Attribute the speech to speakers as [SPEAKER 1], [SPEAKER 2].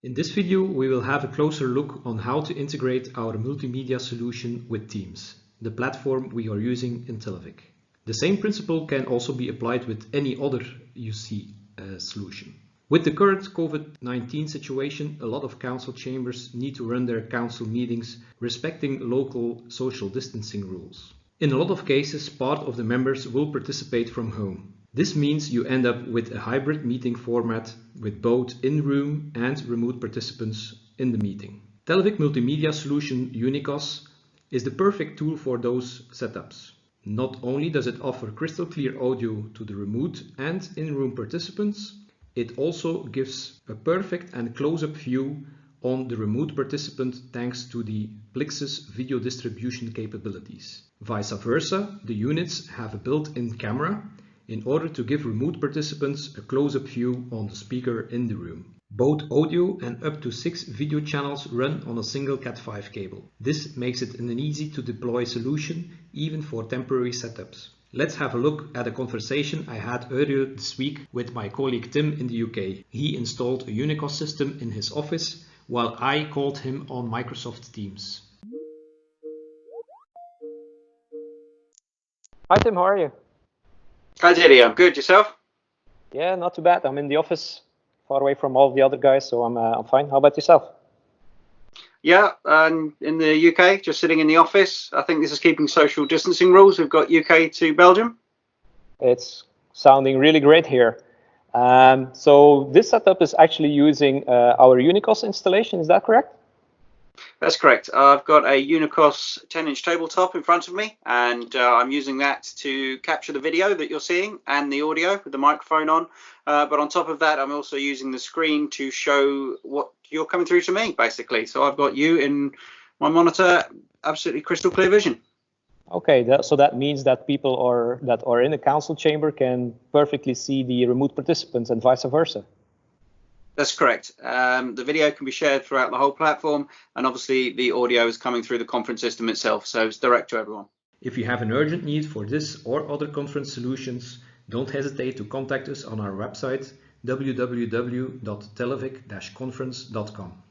[SPEAKER 1] In this video, we will have a closer look on how to integrate our multimedia solution with Teams, the platform we are using in Televic. The same principle can also be applied with any other UC solution. With the current COVID-19 situation, a lot of council chambers need to run their council meetings respecting local social distancing rules. In a lot of cases, part of the members will participate from home. This means you end up with a hybrid meeting format with both in-room and remote participants in the meeting. Televic Multimedia solution uniCOS is the perfect tool for those setups. Not only does it offer crystal clear audio to the remote and in-room participants, it also gives a perfect and close-up view on the remote participant thanks to the Plixus video distribution capabilities. Vice versa, the units have a built-in camera in order to give remote participants a close-up view on the speaker in the room. Both audio and up to 6 video channels run on a single Cat5 cable. This makes it an easy to deploy solution even for temporary setups. Let's have a look at a conversation I had earlier this week with my colleague Tim in the UK. He installed a uniCOS system in his office while I called him on Microsoft Teams.
[SPEAKER 2] Hi Tim, how are you?
[SPEAKER 3] Hi Jerry, I'm good. Yourself?
[SPEAKER 2] Yeah, not too bad. I'm in the office, far away from all the other guys, so I'm fine. How about yourself?
[SPEAKER 3] Yeah, in the UK, just sitting in the office. I think this is keeping social distancing rules. We've got UK to Belgium.
[SPEAKER 2] It's sounding really great here. So this setup is actually using our uniCOS installation, is that correct?
[SPEAKER 3] That's correct. I've got a uniCOS 10-inch tabletop in front of me, and I'm using that to capture the video that you're seeing and the audio with the microphone on. But on top of that, I'm also using the screen to show what you're coming through to me, basically. So I've got you in my monitor, absolutely crystal clear vision.
[SPEAKER 2] Okay, so that means that people that are in a council chamber can perfectly see the remote participants and vice versa.
[SPEAKER 3] That's correct. The video can be shared throughout the whole platform, and obviously the audio is coming through the conference system itself, so it's direct to everyone.
[SPEAKER 1] If you have an urgent need for this or other conference solutions, don't hesitate to contact us on our website www.televic-conference.com.